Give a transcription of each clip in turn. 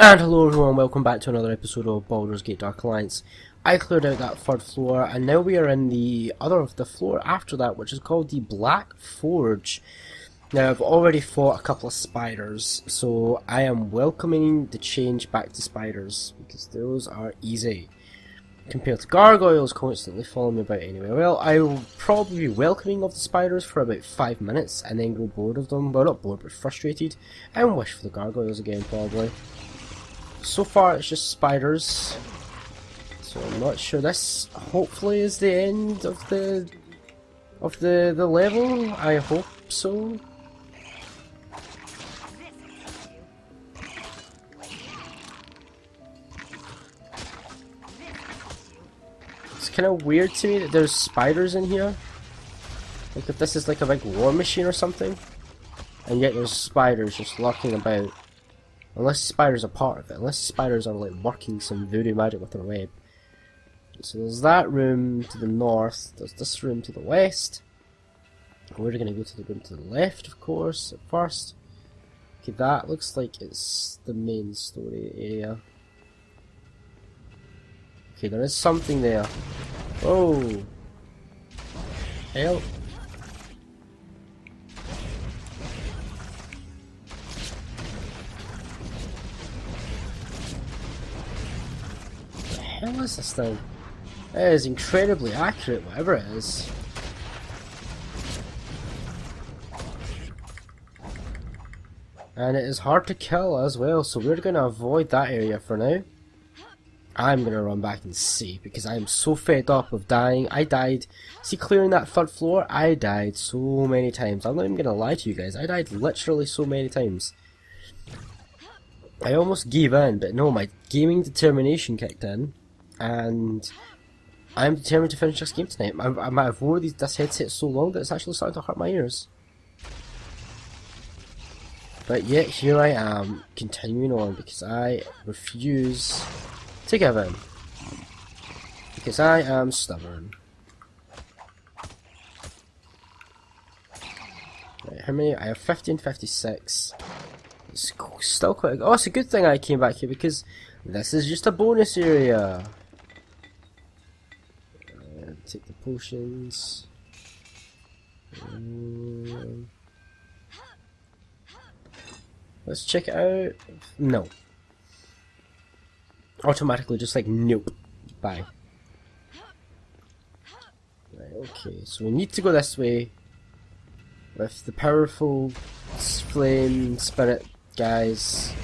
And hello everyone, welcome back to another episode of Baldur's Gate Dark Alliance. I cleared out that third floor and now we are in the floor after that, which is called the Black Forge. Now I've already fought a couple of spiders, so I am welcoming the change back to spiders, because those are easy. Compared to gargoyles constantly following me about anyway. Well, I will probably be welcoming of the spiders for about 5 minutes and then grow bored of them. Well, not bored, but frustrated, and wish for the gargoyles again probably. So far it's just spiders, so I'm not sure. This hopefully is the end of the level. I hope so. It's kind of weird to me that there's spiders in here. Like if this is like a big war machine or something, and yet there's spiders just lurking about. Unless spiders are part of it. Unless spiders are like working some voodoo magic with their web. So there's that room to the north. There's this room to the west. We're going to go to the room to the left, of course, at first. Okay, that looks like it's the main story area. Okay, there is something there. Oh! Hell. What the hell is this thing? It is incredibly accurate, whatever it is. And it is hard to kill as well, so we're going to avoid that area for now. I'm going to run back and see, because I am so fed up of dying. I died, see, clearing that third floor, I died so many times. I'm not even going to lie to you guys, I died literally so many times. I almost gave in, but no, my gaming determination kicked in. And I'm determined to finish this game tonight. I've worn this headset so long that it's actually starting to hurt my ears. But yet here I am, continuing on, because I refuse to give in. Because I am stubborn. Right, how many? I have 1556. It's still quite. Oh, it's a good thing I came back here, because this is just a bonus area. Take the potions. Let's check it out. No. Automatically, just like nope. Bye. Right, okay, so we need to go this way with the powerful flame spirit guys.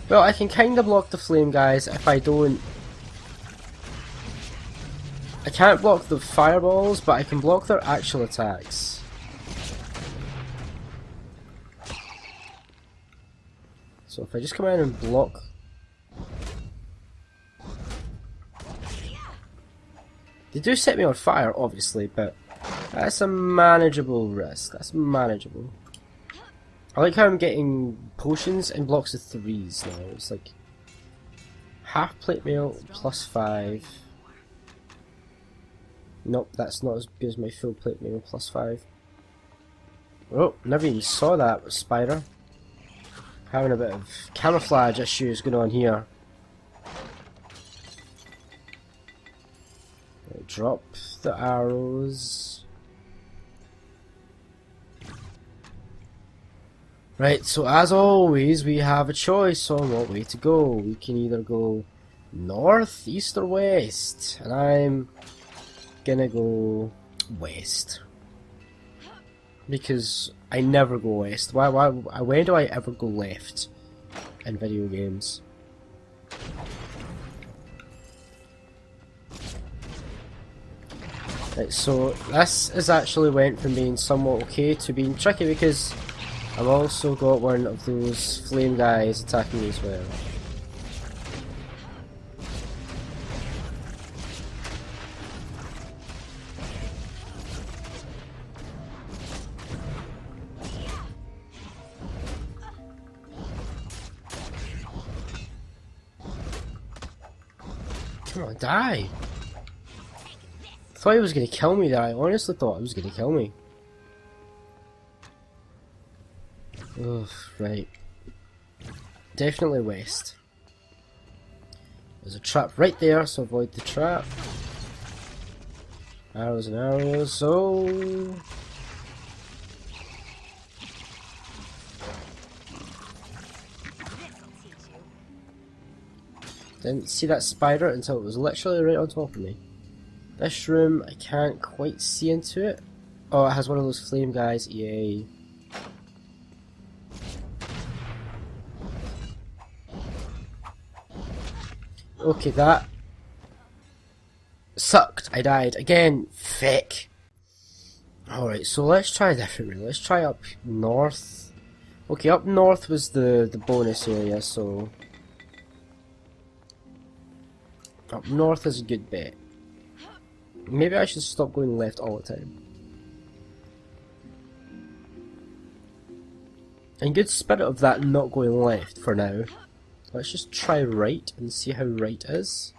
Well, I can kinda block the flame guys if I don't... I can't block the fireballs, but I can block their actual attacks. So if I just come in and block... They do set me on fire, obviously, but that's a manageable risk. That's manageable. I like how I'm getting potions in blocks of 3s now. It's like half plate mail plus 5. Nope, that's not as good as my full plate mail plus 5. Oh, never even saw that spider. Having a bit of camouflage issues going on here. Drop the arrows. Right, so as always, we have a choice on what way to go. We can either go north, east, or west. And I'm gonna go west. Because I never go west. When do I ever go left in video games? Right, so this has actually went from being somewhat okay to being tricky, because I've also got one of those flame guys attacking me as well. Come on, die! Thought he was gonna kill me there. I honestly thought he was gonna kill me. Ugh, right. Definitely west. There's a trap right there, so avoid the trap. Arrows and arrows, so... Didn't see that spider until it was literally right on top of me. This room, I can't quite see into it. Oh, it has one of those flame guys, yay. Okay, that sucked. I died again. Fick. Alright, so let's try a different route. Let's try up north. Okay, up north was the bonus area, so up north is a good bet. Maybe I should stop going left all the time. In good spirit of that not going left for now, let's just try right and see how right is.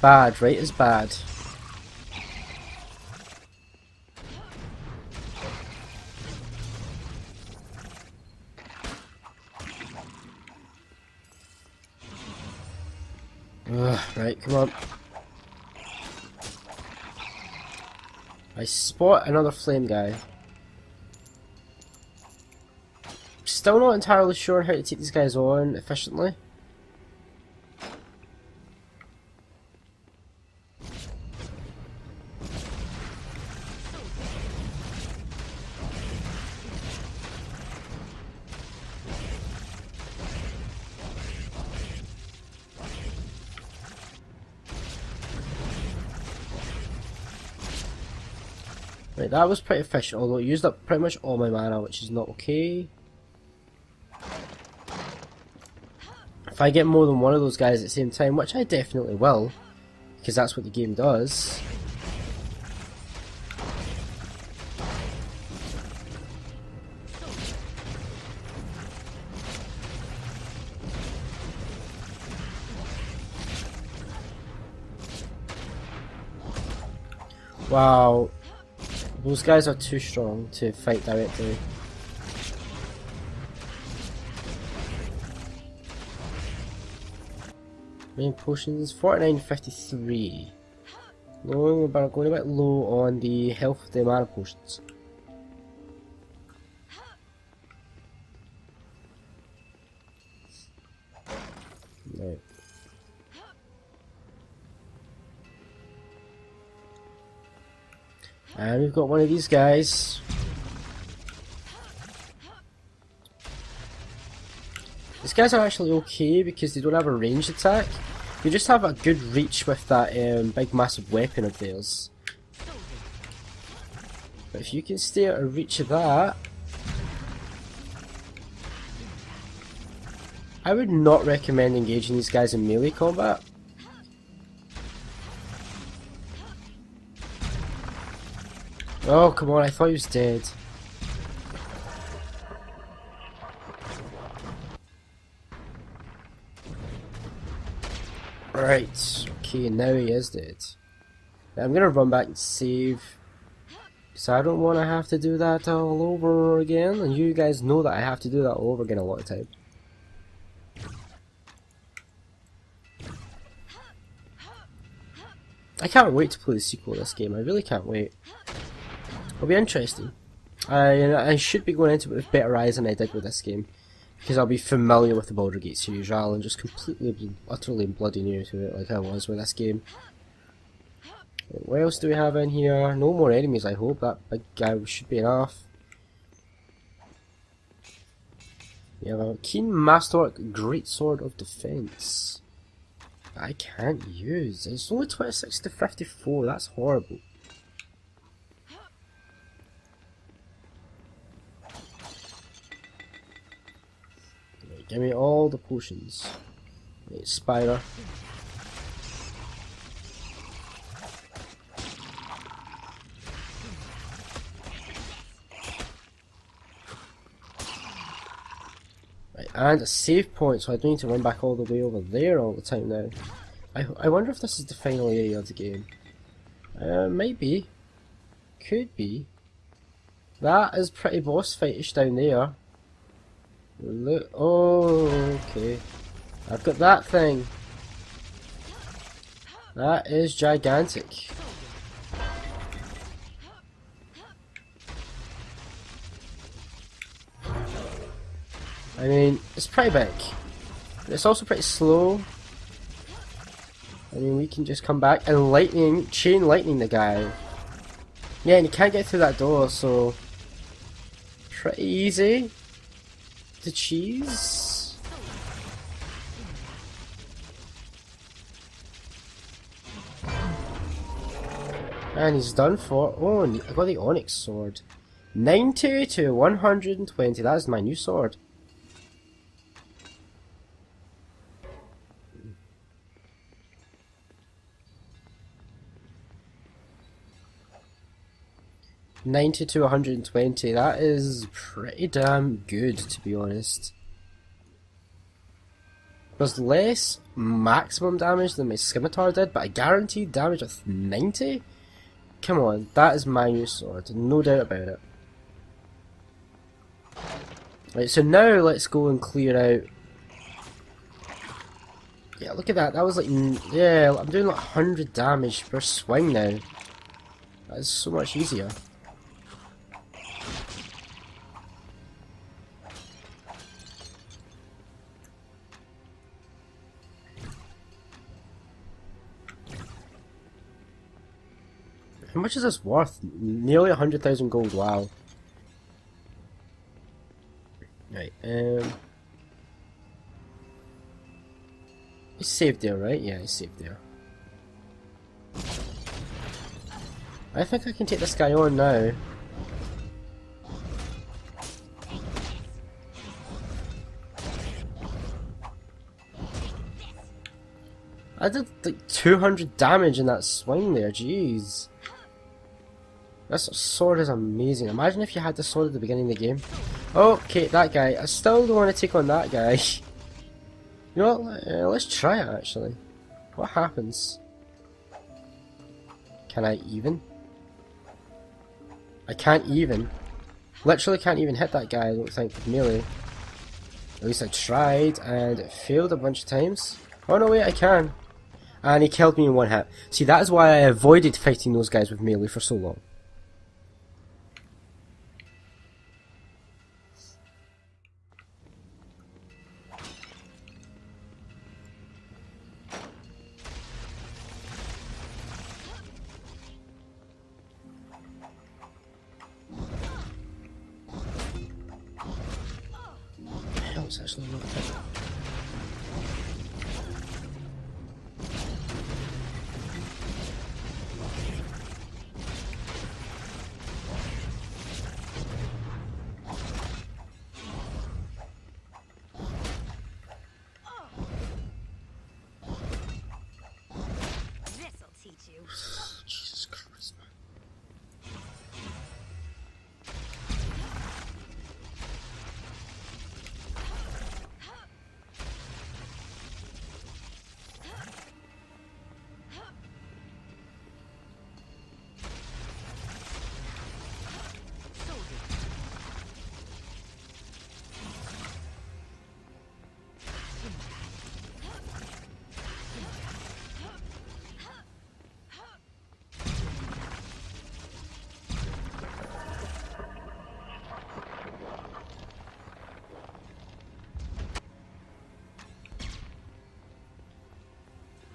Bad, right is bad. Ugh, right, come on. I spot another flame guy. Still not entirely sure how to take these guys on efficiently. Right, that was pretty efficient, although it used up pretty much all my mana, which is not okay. If I get more than one of those guys at the same time, which I definitely will, because that's what the game does. Wow. Those guys are too strong to fight directly. Main potions 49.53. Going a bit low on the health of the mana potions. Right. And we've got one of these guys. These guys are actually okay because they don't have a ranged attack. They just have a good reach with that big massive weapon of theirs. But if you can stay out of reach of that, I would not recommend engaging these guys in melee combat. Oh, come on, I thought he was dead. Right, okay, now he is dead. I'm gonna run back and save, because I don't want to have to do that all over again, and you guys know that I have to do that all over again a lot of time. I can't wait to play the sequel of this game, I really can't wait. It'll be interesting. I should be going into it with better eyes than I did with this game, because I'll be familiar with the Baldur Gate series rather than just completely, utterly bloody new to it like I was with this game. What else do we have in here? No more enemies, I hope. That big guy should be enough. We have a Keen Masterwork Greatsword of Defense. I can't use. It's only 26 to 54, that's horrible. Right, give me all the potions. Right, spider. Right, and a save point, so I don't need to run back all the way over there all the time now. I wonder if this is the final area of the game. Might be. Could be. That is pretty boss fightish down there. Look. Oh, okay. I've got that thing. That is gigantic. I mean, it's pretty big. But it's also pretty slow. I mean, we can just come back and chain lightning the guy. Yeah, and you can't get through that door, so pretty easy to cheese. And he's done for. Oh, I got the Onyx sword. 90 to 120. That is my new sword. $90 to 120, that is pretty damn good, to be honest. There's less maximum damage than my scimitar did, but a guaranteed damage of 90? Come on, that is my new sword, no doubt about it. Right, so now let's go and clear out. Yeah, look at that, that was like, yeah, I'm doing like 100 damage per swing now. That is so much easier. How much is this worth? Nearly 100,000 gold, wow. Right, he's saved there, right? Yeah, he's saved there. I think I can take this guy on now. I did like 200 damage in that swing there, jeez. This sword is amazing. Imagine if you had the sword at the beginning of the game. Okay, that guy. I still don't want to take on that guy. You know what? Let's try it actually. What happens? Can I even? I can't even. Literally can't even hit that guy, I don't think, with melee. At least I tried, and it failed a bunch of times. Oh no, wait, I can. And he killed me in one hit. See, that is why I avoided fighting those guys with melee for so long. It's actually not that. This'll teach you. Jesus Christ, man.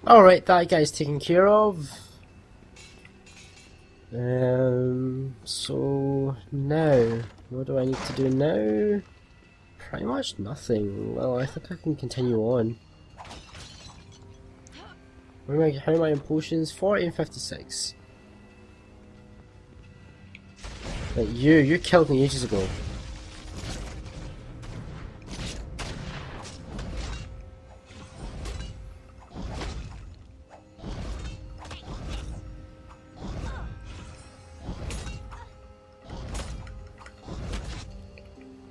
Alright, that guy's taken care of. So now, what do I need to do now? Pretty much nothing. Well, I think I can continue on. How am I in potions? 40 and 56. Like you killed me ages ago.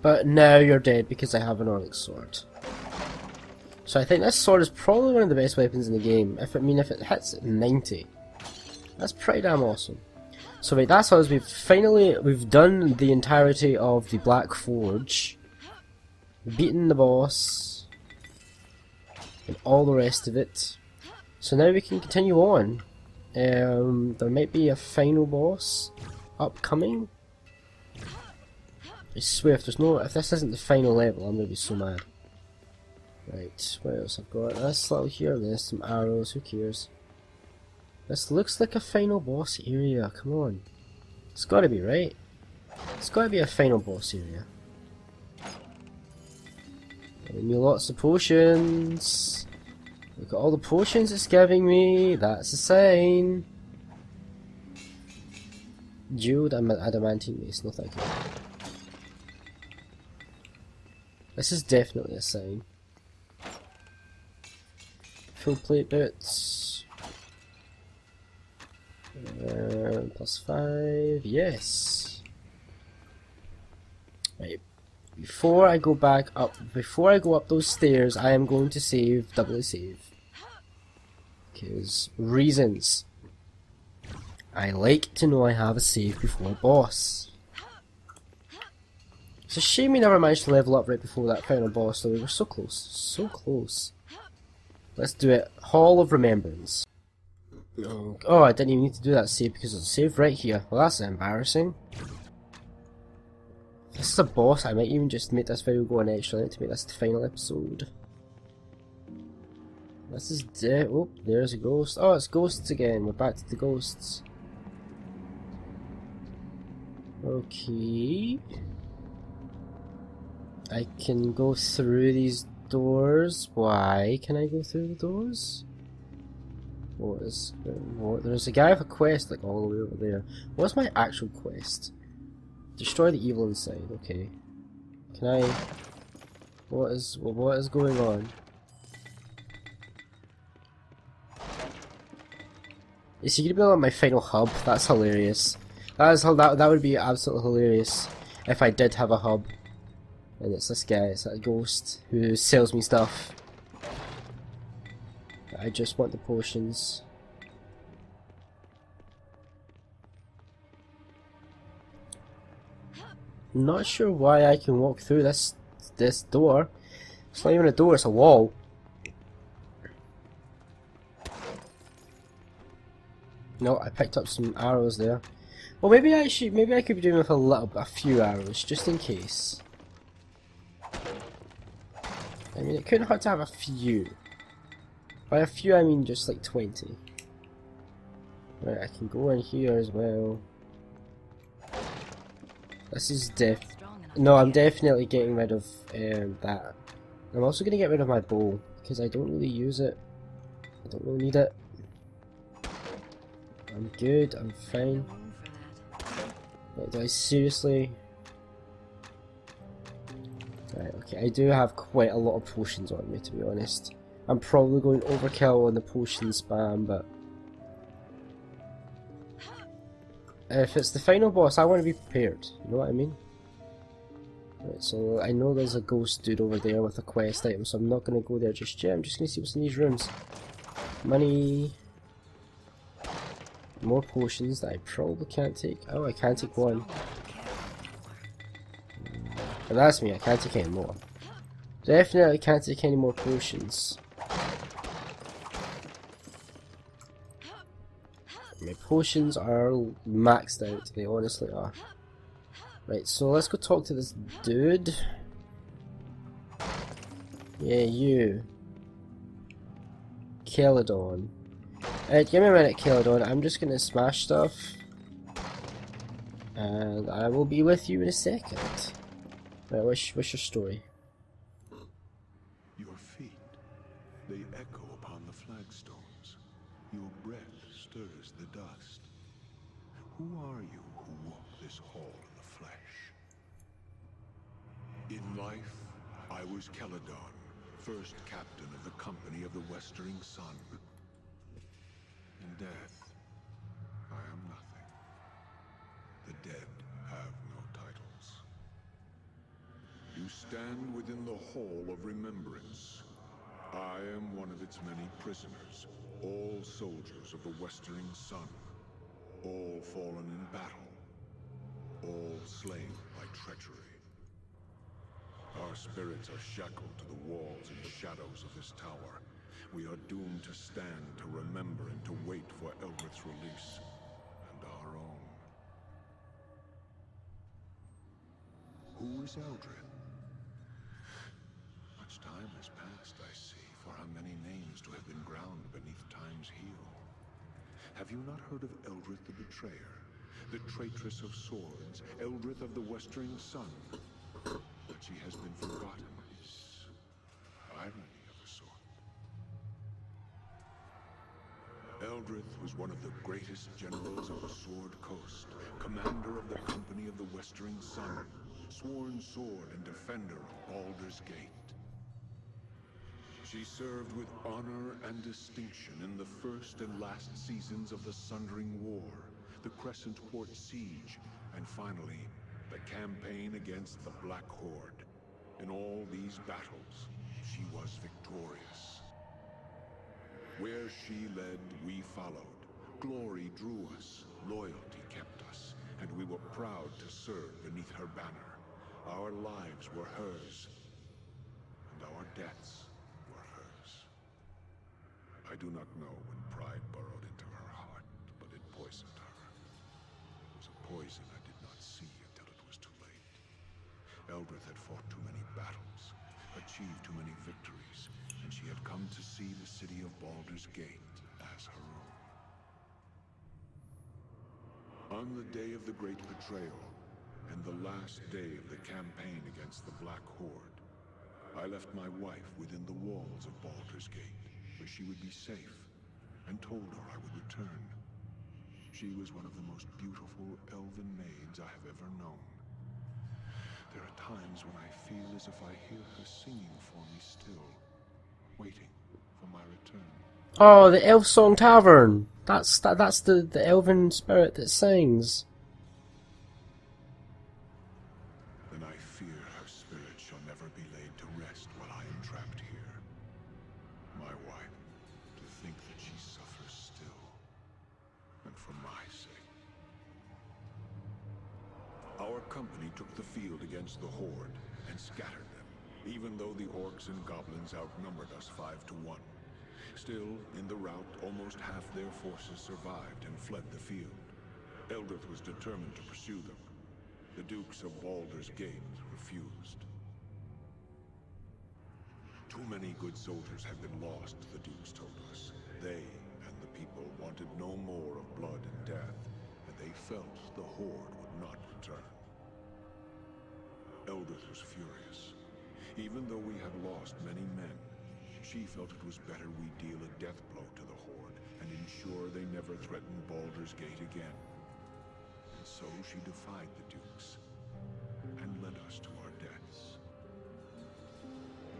But now you're dead because I have an onyx sword. So I think this sword is probably one of the best weapons in the game. If it hits at 90, that's pretty damn awesome. So right, that's us. We've done the entirety of the Black Forge, beaten the boss, and all the rest of it. So now we can continue on. There might be a final boss upcoming. I swear, if this isn't the final level, I'm gonna be so mad. Right, what else I've got? This little here, there's some arrows, who cares? This looks like a final boss area, come on. It's gotta be, right? It's gotta be a final boss area. Giving me lots of potions. Look at all the potions it's giving me, that's a sign. Jeweled adamantine mace, no thank you. This is definitely a sign. Full plate boots. +5, yes. Right. Before I go up those stairs, I am going to save, doubly save. Because reasons. I like to know I have a save before a boss. It's a shame we never managed to level up right before that final boss, though we were so close. So close. Let's do it. Hall of Remembrance. Oh, I didn't even need to do that save because there's a save right here. Well, that's embarrassing. If this is a boss, I might even just make this video go an extra length to make this the final episode. This is dead. Oh, there's a ghost. Oh, it's ghosts again. We're back to the ghosts. Okay. I can go through these doors. Why can I go through the doors? What? There's a guy with a quest like all the way over there. What's my actual quest? Destroy the evil inside. Okay. Can I? What is going on? Is he gonna be on my final hub? That's hilarious. That would be absolutely hilarious if I did have a hub. And it's this guy, it's that ghost who sells me stuff. I just want the potions. Not sure why I can walk through this door. It's not even a door, it's a wall. No, I picked up some arrows there. Well, maybe I could be doing with a few arrows, just in case. I mean, it couldn't hurt to have a few. By a few, I mean just like 20. Right, I can go in here as well. This is No, I'm definitely getting rid of that. I'm also going to get rid of my bow, because I don't really use it. I don't really need it. I'm good, I'm fine. Wait, do I seriously... Right, okay, I do have quite a lot of potions on me, to be honest. I'm probably going overkill on the potion spam, but... if it's the final boss, I want to be prepared, you know what I mean? Right, so I know there's a ghost dude over there with a quest item, so I'm not going to go there just yet. I'm just going to see what's in these rooms. Money... More potions that I probably can't take. Oh, I can't take one. But that's me, I can't take any more. Definitely can't take any more potions. My potions are maxed out, they honestly are. Right, so let's go talk to this dude. Yeah, you. Keledon. Give me a minute, Keledon. I'm just gonna smash stuff. And I will be with you in a second. Right, what's your story? Your feet, they echo upon the flagstones. Your breath stirs the dust. Who are you who walk this hall in the flesh? In life, I was Keledon, first captain of the Company of the Westering Sun. In death, I am nothing. The dead have no titles. You stand within the Hall of Remembrance. I am one of its many prisoners, all soldiers of the Westering Sun, all fallen in battle, all slain by treachery. Our spirits are shackled to the walls and shadows of this tower. We are doomed to stand, to remember, and to wait for Eldrith's release, and our own. Who is Eldrith? Much time has passed, I see, for how many names to have been ground beneath time's heel. Have you not heard of Eldrith the Betrayer, the traitress of swords, Eldrith of the Westering Sun? But she has been forgotten. Irony of a sort. Eldrith was one of the greatest generals of the Sword Coast, commander of the Company of the Westering Sun, sworn sword and defender of Baldur's Gate. She served with honor and distinction in the first and last seasons of the Sundering War, the Crescent Port Siege, and finally, the campaign against the Black Horde. In all these battles, she was victorious. Where she led, we followed. Glory drew us, loyalty kept us, and we were proud to serve beneath her banner. Our lives were hers, and our deaths were hers. I do not know when pride burrowed into her heart, but it poisoned her. It was a poison I did not see until it was too late. Eldrith had fought too many battles, achieved too many victories, and she had come to see the city of Baldur's Gate as her own. On the day of the Great Betrayal, and the last day of the campaign against the Black Horde, I left my wife within the walls of Baldur's Gate, where she would be safe, and told her I would return. She was one of the most beautiful elven maids I have ever known. There are times when I feel as if I hear her singing for me still, waiting for my return. Oh, the Elf Song Tavern! That's the elven spirit that sings. Then I fear her spirit shall never be laid to rest while I am trapped here. My wife, to think that she suffers still, and for my sake. Our company took the field against the Horde and scattered them, even though the orcs and goblins outnumbered us 5-1. Still, in the rout, almost half their forces survived and fled the field. Eldrith was determined to pursue them. The Dukes of Baldur's Gate refused. Too many good soldiers have been lost, the Dukes told us. They and the people wanted no more of blood and death, and they felt the Horde would not return. Eldrith was furious. Even though we had lost many men, she felt it was better we deal a death blow to the Horde and ensure they never threatened Baldur's Gate again. And so she defied the Dukes and led us to our deaths.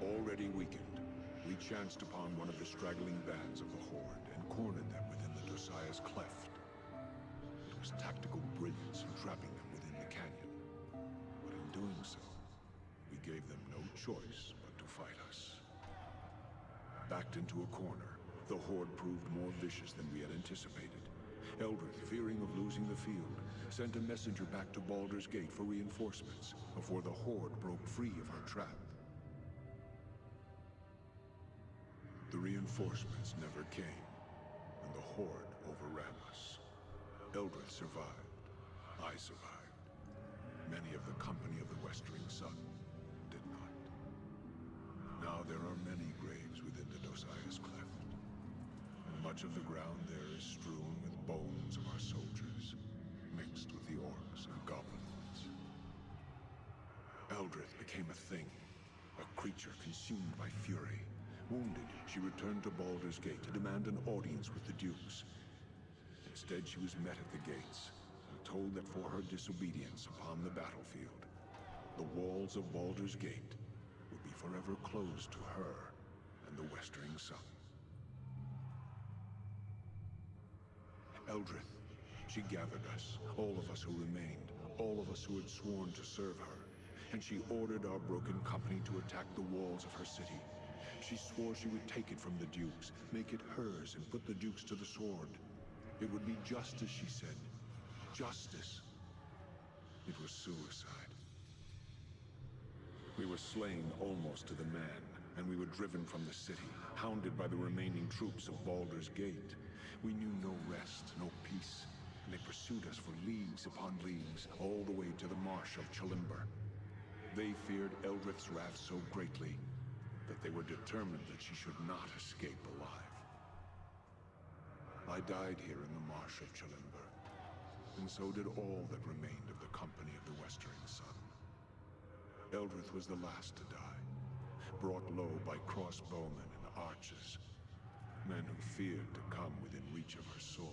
Already weakened, we chanced upon one of the straggling bands of the Horde and cornered them within the Dosiah's Cleft. It was tactical brilliance in trapping them within the canyon. But in doing so, we gave them no choice but to fight us. Backed into a corner, the Horde proved more vicious than we had anticipated. Eldrith, fearing of losing the field, sent a messenger back to Baldur's Gate for reinforcements before the Horde broke free of her trap. The reinforcements never came, and the Horde overran us. Eldrith survived. I survived. Many of the Company of the Westering Sun did not. Now there are many graves within the Dosiah's Cleft, and much of the ground there is strewn with bones of our soldiers, mixed with the orcs and goblins. Eldrith became a thing, a creature consumed by fury. Wounded, she returned to Baldur's Gate to demand an audience with the Dukes. Instead, she was met at the gates and told that for her disobedience upon the battlefield, the walls of Baldur's Gate would be forever closed to her and the Westering Sun. Eldrith, she gathered us, all of us who remained, all of us who had sworn to serve her. and she ordered our broken company to attack the walls of her city. She swore she would take it from the dukes, make it hers, and put the dukes to the sword. It would be justice, she said. Justice. It was suicide. We were slain almost to the man, and we were driven from the city, hounded by the remaining troops of Baldur's Gate. We knew no rest, no peace, and they pursued us for leagues upon leagues, all the way to the marsh of Chalimber. They feared Eldrith's wrath so greatly that they were determined that she should not escape alive. I died here in the marsh of Chalimber, and so did all that remained of the company of the Westering Sun. Eldrith was the last to die, brought low by crossbowmen and archers, men who feared to come within reach of her sword.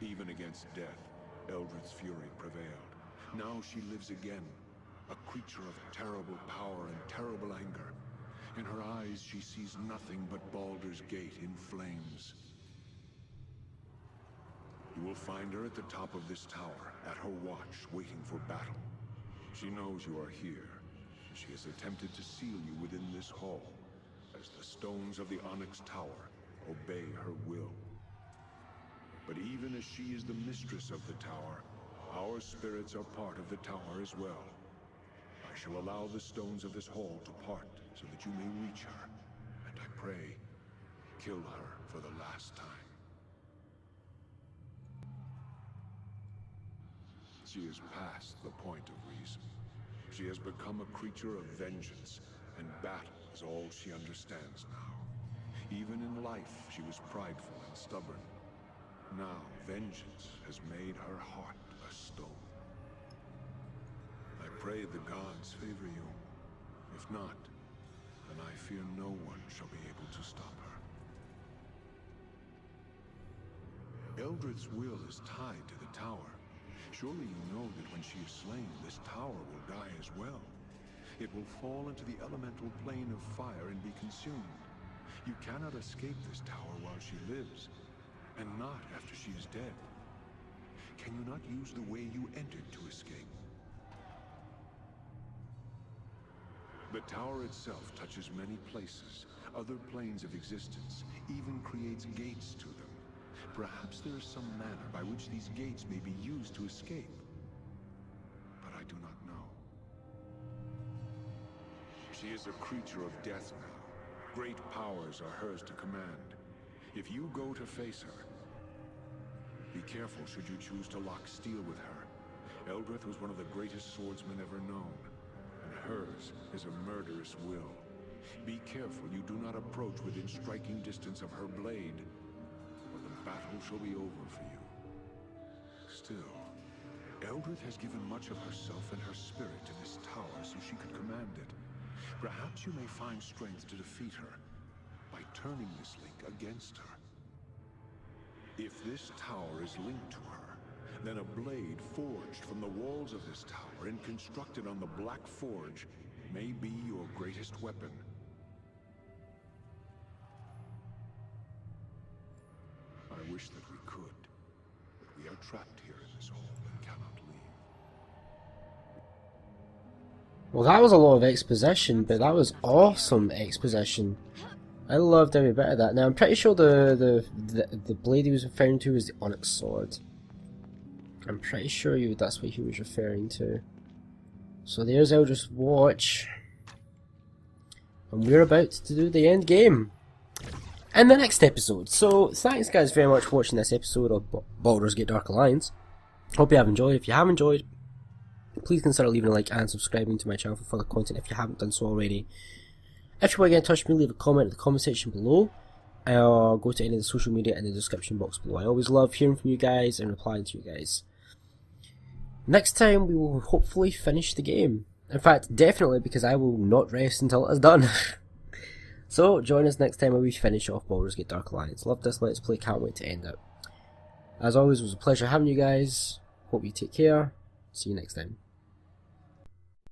Even against death, Eldrith's fury prevailed. Now she lives again, a creature of terrible power and terrible anger. In her eyes, she sees nothing but Baldur's Gate in flames. You will find her at the top of this tower, at her watch, waiting for battle. She knows you are here, and she has attempted to seal you within this hall, as the stones of the Onyx Tower obey her will. But even as she is the mistress of the tower, our spirits are part of the tower as well. I shall allow the stones of this hall to part, so that you may reach her, and I pray, kill her for the last time. She is past the point of reason. She has become a creature of vengeance, and battle is all she understands now. Even in life, she was prideful and stubborn. Now, vengeance has made her heart a stone. I pray the gods favor you. If not, then I fear no one shall be able to stop her. Eldrith's will is tied to the tower. Surely you know that when she is slain, this tower will die as well. It will fall into the elemental plane of fire and be consumed. You cannot escape this tower while she lives, and not after she is dead. Can you not use the way you entered to escape? The tower itself touches many places, other planes of existence, even creates gates to them. Perhaps there is some manner by which these gates may be used to escape, but I do not know. She is a creature of death now. Great powers are hers to command. If you go to face her, be careful should you choose to lock steel with her. Eldrith was one of the greatest swordsmen ever known, and hers is a murderous will. Be careful you do not approach within striking distance of her blade, or the battle shall be over for you. Still, Eldrith has given much of herself and her spirit to this tower so she could command it. Perhaps you may find strength to defeat her by turning this link against her. If this tower is linked to her, then a blade forged from the walls of this tower and constructed on the Black Forge may be your greatest weapon. I wish that we could, but we are trapped here in this hall and cannot leave. Well, that was a lot of exposition, but that was awesome exposition. I loved every bit of that. Now, I'm pretty sure the blade he was referring to is the Onyx Sword. I'm pretty sure that's what he was referring to. So there's Eldrith's watch. And we're about to do the end game in the next episode. So, thanks guys very much for watching this episode of Baldur's Gate Dark Alliance. Hope you have enjoyed. If you have enjoyed, please consider leaving a like and subscribing to my channel for further content if you haven't done so already. If you want to get in touch with me, leave a comment in the comment section below, or go to any of the social media in the description box below. I always love hearing from you guys and replying to you guys. Next time we will hopefully finish the game. In fact, definitely, because I will not rest until it is done. So, join us next time when we finish off Baldur's Gate Dark Alliance. Love this Let's Play, can't wait to end it. As always, it was a pleasure having you guys. Hope you take care. See you next time.